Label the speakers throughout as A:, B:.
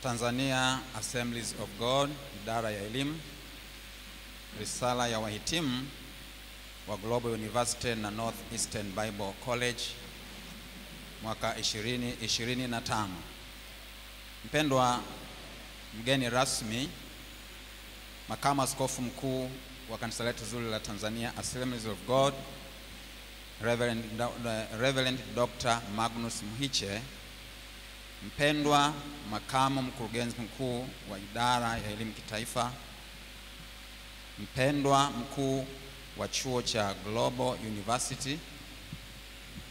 A: Tanzania Assemblies of God, idara ya elimu, risala ya wahitimu wa Global University na Northeastern Bible College mwaka 2025. Mpendwa mgeni rasmi, makamu askofu mkuu wa kanisa letu zuri la Tanzania Assemblies of God, Reverend Dr. Magnus Muhiche, mpendwa makamu mkurugenzi mkuu wa idara ya elimu kitaifa, mpendwa mkuu wa chuo cha Global University,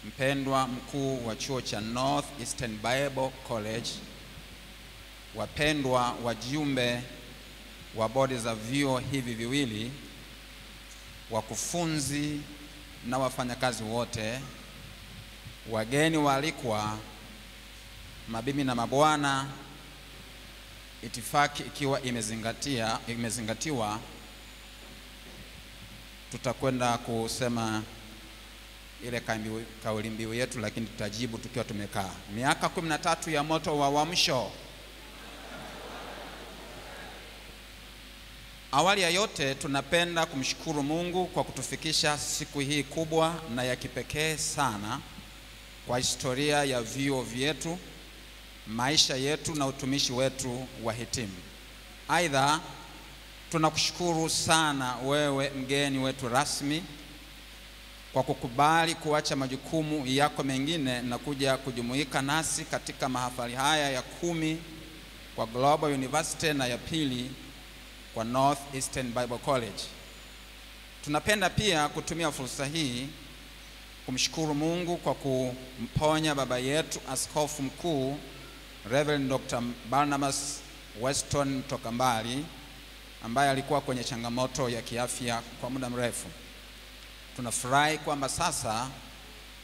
A: mpendwa mkuu wa chuo cha Northeastern Bible College, wapendwa wajumbe wa bodi za vyuo hivi viwili, wakufunzi na wafanyakazi wote, wageni waalikwa, mabibi na mabwana, itifaki ikiwa imezingatiwa, tutakwenda kusema ile kauli mbiu yetu, lakini tutajibu tukiwa tumekaa. Miaka 13 ya moto wa uamsho. Awali ya yote, tunapenda kumshukuru Mungu kwa kutufikisha siku hii kubwa na ya kipekee sana kwa historia ya vyuo vyetu, maisha yetu na utumishi wetu wa hitimu. Aidha, tunakushukuru sana wewe mgeni wetu rasmi kwa kukubali kuacha majukumu yako mengine na kuja kujumuika nasi katika mahafali haya ya 10 kwa Global University na ya pili kwa Northeastern Bible College. Tunapenda pia kutumia fursa hii kumshukuru Mungu kwa kumponya baba yetu askofu mkuu Reverend Dr. Barnabas Weston Tokambali, ambaye alikuwa kwenye changamoto ya kiafya kwa muda mrefu. Tunafurahi kwamba sasa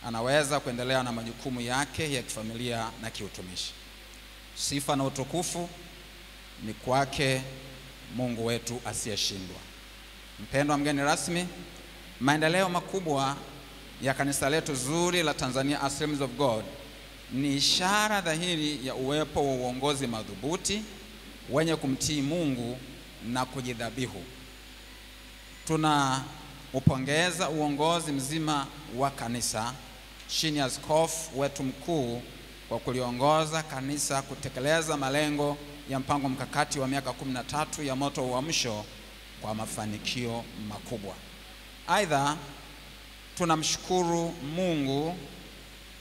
A: anaweza kuendelea na majukumu yake ya kifamilia na kiutumishi. Sifa na utukufu ni kwake Mungu wetu asiyeshindwa. Mpendwa mgeni rasmi, maendeleo makubwa ya kanisa letu zuri la Tanzania Assemblies of God ni ishara dhahiri ya uwepo wa uongozi madhubuti wenye kumtii Mungu na kujidhabihu. Tunaupongeza uongozi mzima wa kanisa chini ya askofu wetu mkuu kwa kuliongoza kanisa kutekeleza malengo ya mpango mkakati wa miaka 13 ya moto wa uamsho kwa mafanikio makubwa. Aidha, tunamshukuru Mungu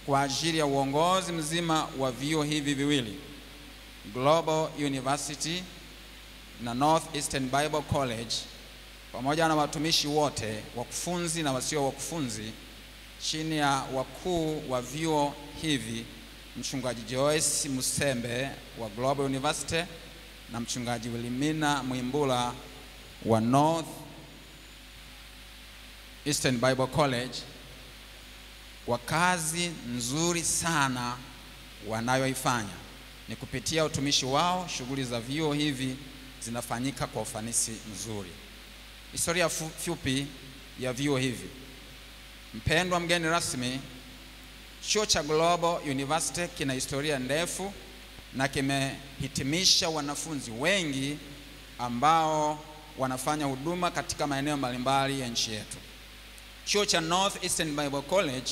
A: kwa ajili ya uongozi mzima wa vyuo hivi viwili, Global University na Northeastern Bible College, pamoja na watumishi wote, wakufunzi na wasio wakufunzi, chini ya wakuu wa vyuo hivi, Mchungaji Joyce Musembe wa Global University na Mchungaji Wilhelmina Mwimbula wa Northeastern Bible College, kwa kazi nzuri sana wanayoifanya. Ni kupitia utumishi wao shughuli za vyuo hivi zinafanyika kwa ufanisi mzuri. Historia fupi ya vyuo hivi. Mpendwa mgeni rasmi, chuo cha Global University kina historia ndefu na kimehitimisha wanafunzi wengi ambao wanafanya huduma katika maeneo mbalimbali ya nchi yetu. Chuo cha Northeastern Bible College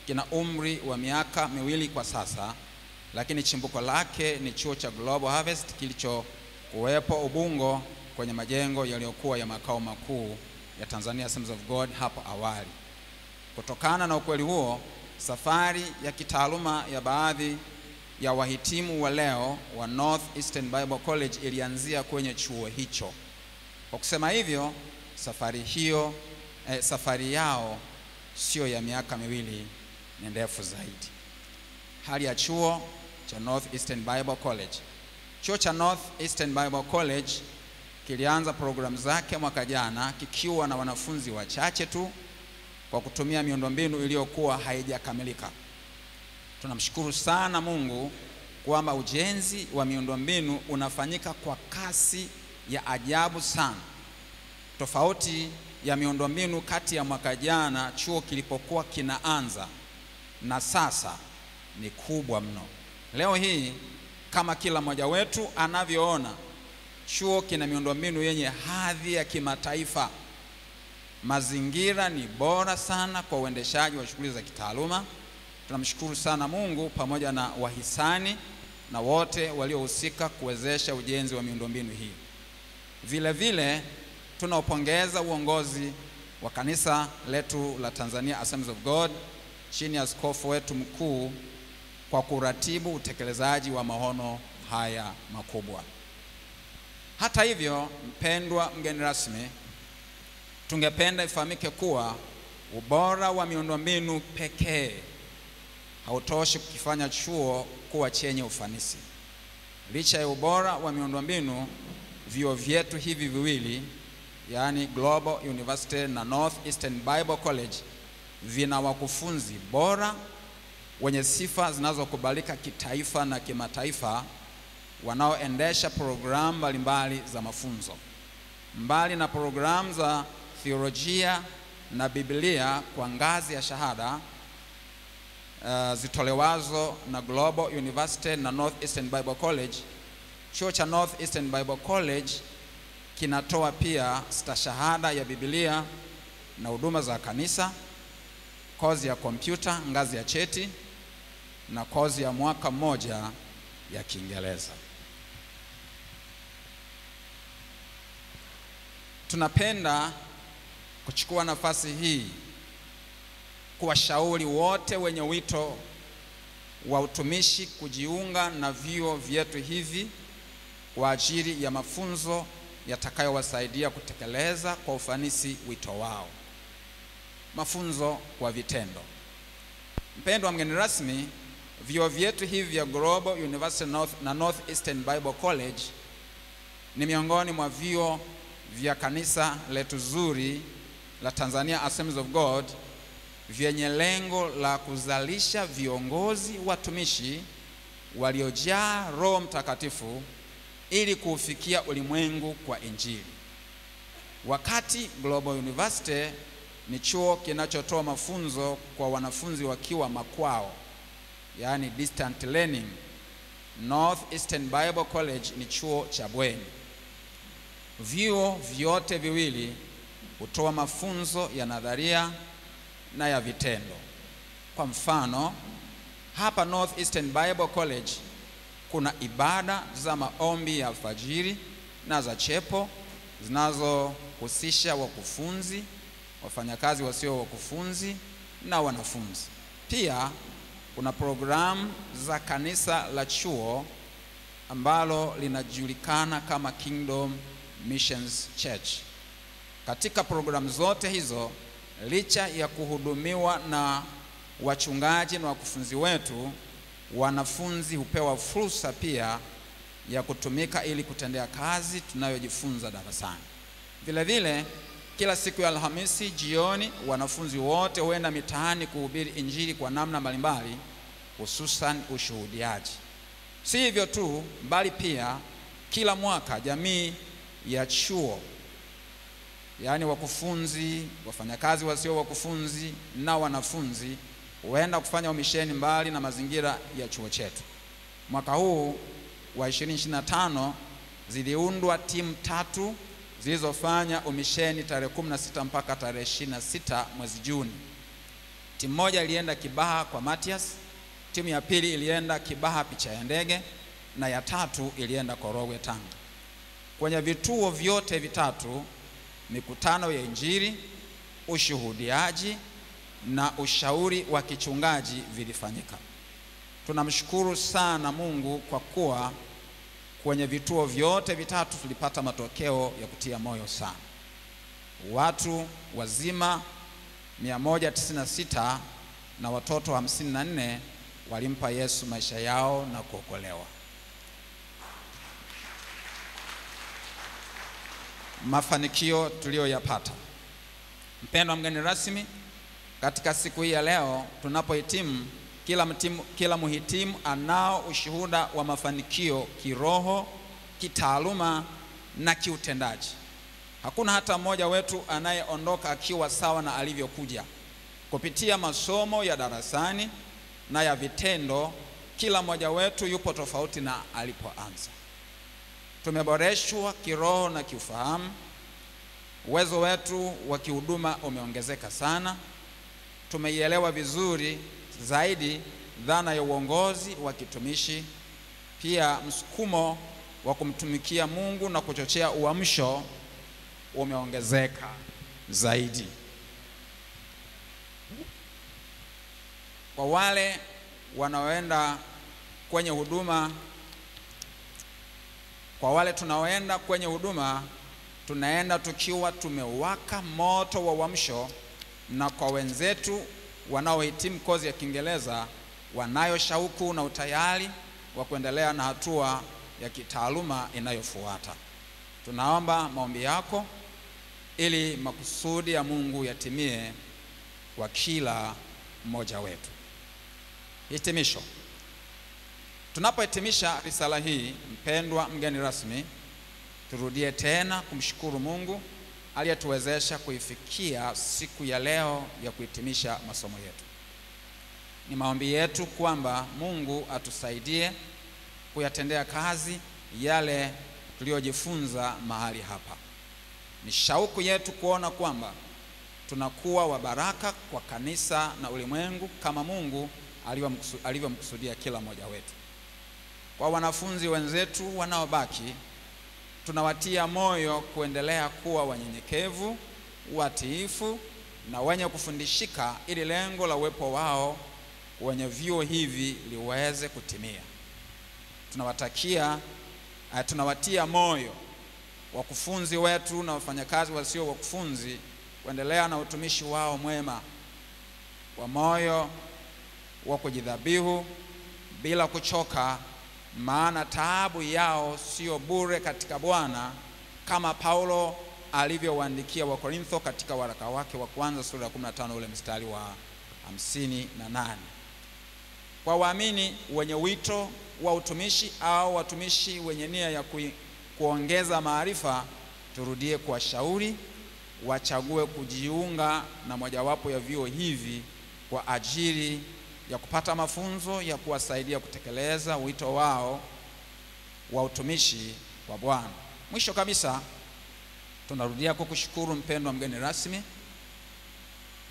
A: kina umri wa miaka 2 kwa sasa, lakini chimbuko lake ni chuo cha Global Harvest kilichokuwepo Ubungo kwenye majengo yaliyokuwa ya makao makuu ya Tanzania Assemblies of God hapo awali. Kutokana na ukweli huo, safari ya kitaaluma ya baadhi ya wahitimu wa leo wa Northeastern Bible College ilianzia kwenye chuo hicho. Kwa kusema hivyo, safari yao sio ya miaka 2, ni ndefu zaidi. Hali ya chuo cha Northeastern Bible College. Chuo cha Northeastern Bible College kilianza programu zake mwaka jana kikiwa na wanafunzi wachache tu kwa kutumia miundombinu iliyokuwa haijakamilika. Tunamshukuru sana Mungu kwamba ujenzi wa miundombinu unafanyika kwa kasi ya ajabu sana. Tofauti ya miundombinu kati ya mwaka jana chuo kilipokuwa kinaanza na sasa ni kubwa mno. Leo hii Kama kila mmoja wetu anavyoona, chuo kina miundombinu yenye hadhi ya kimataifa. Mazingira ni bora sana kwa uendeshaji wa shughuli za kitaaluma. Tunamshukuru sana Mungu pamoja na wahisani na wote waliohusika kuwezesha ujenzi wa miundombinu hii. Vile vile tunaupongeza uongozi wa kanisa letu la Tanzania Assemblies of God chini ya askofu wetu mkuu kwa kuratibu utekelezaji wa maono haya makubwa. Hata hivyo, mpendwa mgeni rasmi, tungependa ifahamike kuwa ubora wa miundombinu pekee hautoshi kukifanya chuo kuwa chenye ufanisi. Licha ya ubora wa miundombinu, vyuo vyetu hivi viwili, yaani Global University na Northeastern Bible College, vina wakufunzi bora wenye sifa zinazokubalika kitaifa na kimataifa wanaoendesha programu mbalimbali za mafunzo. Mbali na programu za theolojia na Biblia kwa ngazi ya shahada zitolewazo na Global University na Northeastern Bible College, chuo cha Northeastern Bible College kinatoa pia stashahada ya Biblia na huduma za kanisa, kozi ya kompyuta ngazi ya cheti na kozi ya mwaka mmoja ya Kiingereza. Tunapenda kuchukua nafasi hii kuwashauri wote wenye wito wa utumishi kujiunga na vyuo vyetu hivi kwa ajili ya mafunzo yatakayowasaidia kutekeleza kwa ufanisi wito wao. Mafunzo kwa vitendo. Mpendwa mgeni rasmi, vyuo vyetu hivi vya Global University na Northeastern Bible College ni miongoni mwa vyuo vya kanisa letu zuri la Tanzania Assemblies of God vyenye lengo la kuzalisha viongozi watumishi waliojaa Roho Mtakatifu ili kuufikia ulimwengu kwa Injili. Wakati Global University ni chuo kinachotoa mafunzo kwa wanafunzi wakiwa makwao, yaani distant learning, Northeastern Bible College ni chuo cha bweni. Vyuo vyote viwili hutoa mafunzo ya nadharia na ya vitendo. Kwa mfano, hapa Northeastern Bible College kuna ibada za maombi ya alfajiri na za chepo zinazohusisha wakufunzi, wafanyakazi wasio wakufunzi na wanafunzi. Pia kuna programu za kanisa la chuo ambalo linajulikana kama Kingdom Missions Church. Katika programu zote hizo, licha ya kuhudumiwa na wachungaji na wakufunzi wetu, wanafunzi hupewa fursa pia ya kutumika ili kutendea kazi tunayojifunza darasani. Vile vile, kila siku ya Alhamisi jioni wanafunzi wote huenda mitaani kuhubiri Injili kwa namna mbalimbali, hususan ushuhudiaji. Si hivyo tu, bali pia kila mwaka jamii ya chuo, yaani wakufunzi, wafanyakazi wasio wakufunzi na wanafunzi, huenda kufanya umisheni mbali na mazingira ya chuo chetu. Mwaka huu wa 2025 ziliundwa timu 3 zilizofanya umisheni tarehe 16 mpaka tarehe 26 mwezi Juni. Timu moja ilienda Kibaha kwa Matias, timu ya pili ilienda Kibaha picha ya ndege, na ya tatu ilienda Korogwe Tanga. Kwenye vituo vyote vitatu, mikutano ya Injili, ushuhudiaji na ushauri wa kichungaji vilifanyika. Tunamshukuru sana Mungu kwa kuwa kwenye vituo vyote vitatu tulipata matokeo ya kutia moyo sana. Watu wazima 196 na watoto 54 walimpa Yesu maisha yao na kuokolewa. Mafanikio tuliyoyapata. Mpendwa mgeni rasmi, katika siku hii ya leo tunapohitimu, kila muhitimu anao ushuhuda wa mafanikio kiroho, kitaaluma na kiutendaji. Hakuna hata mmoja wetu anayeondoka akiwa sawa na alivyokuja. Kupitia masomo ya darasani na ya vitendo, kila mmoja wetu yupo tofauti na alipoanza. Tumeboreshwa kiroho na kiufahamu. Uwezo wetu wa kihuduma umeongezeka sana. Tumeielewa vizuri zaidi dhana ya uongozi wa kitumishi. Pia msukumo wa kumtumikia Mungu na kuchochea uamsho umeongezeka zaidi. Kwa wale wanaoenda kwenye huduma, kwa wale tunaoenda kwenye huduma, tunaenda tukiwa tumewaka moto wa uamsho, na kwa wenzetu wanaohitimu kozi ya Kiingereza wanayo shauku na utayari wa kuendelea na hatua ya kitaaluma inayofuata. Tunaomba maombi yako ili makusudi ya Mungu yatimie kwa kila mmoja wetu. Hitimisho. Tunapohitimisha risala hii, mpendwa mgeni rasmi, turudie tena kumshukuru Mungu aliyetuwezesha kuifikia siku ya leo ya kuhitimisha masomo yetu. Ni maombi yetu kwamba Mungu atusaidie kuyatendea kazi yale tuliyojifunza mahali hapa. Ni shauku yetu kuona kwamba tunakuwa wa baraka kwa kanisa na ulimwengu kama Mungu alivyomkusudia kila mmoja wetu. Kwa wanafunzi wenzetu wanaobaki, tunawatia moyo kuendelea kuwa wanyenyekevu, watiifu na wenye kufundishika, ili lengo la uwepo wao kwenye vyuo hivi liweze kutimia. Tunawatia moyo wakufunzi wetu na wafanyakazi wasio wakufunzi kuendelea na utumishi wao mwema kwa moyo wa kujidhabihu bila kuchoka, maana taabu yao sio bure katika Bwana, kama Paulo alivyowaandikia Wakorintho katika waraka wake wa kwanza sura ya 15 ule mstari wa 58. Kwa waamini wenye wito wa utumishi au watumishi wenye nia ya kuongeza maarifa, turudie kuwashauri wachague kujiunga na mojawapo ya vyuo hivi kwa ajili ya kupata mafunzo ya kuwasaidia kutekeleza wito wao wa utumishi wa Bwana. Mwisho kabisa, tunarudia kukushukuru mpendwa mgeni rasmi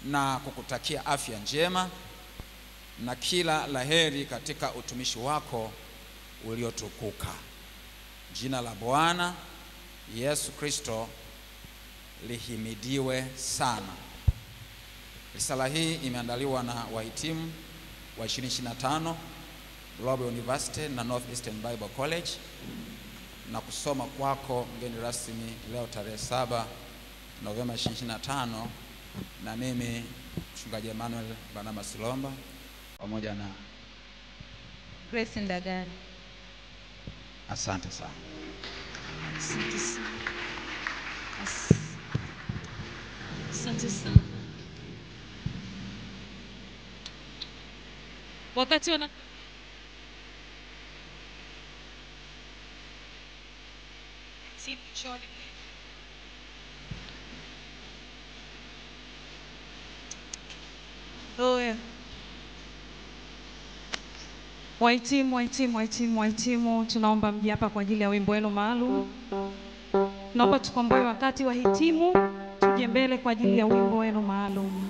A: na kukutakia afya njema na kila laheri katika utumishi wako uliotukuka. Jina la Bwana Yesu Kristo lihimidiwe sana. Risala hii imeandaliwa na wahitimu wa 2025 Global University na Northeastern Bible College, na kusoma kwako mgeni rasmi leo tarehe 7 Novemba 2025 na mimi Mchungaji Emmanuel Banama Silomba pamoja na
B: Grace Ndagari.
A: Asante sana.
B: Asante sana. Wakati wana Wahitimu, tunaomba mje hapa kwa ajili ya wimbo wenu maalum. Naomba tukomboe wakati wa hitimu, tuje mbele kwa ajili ya wimbo wenu maalum.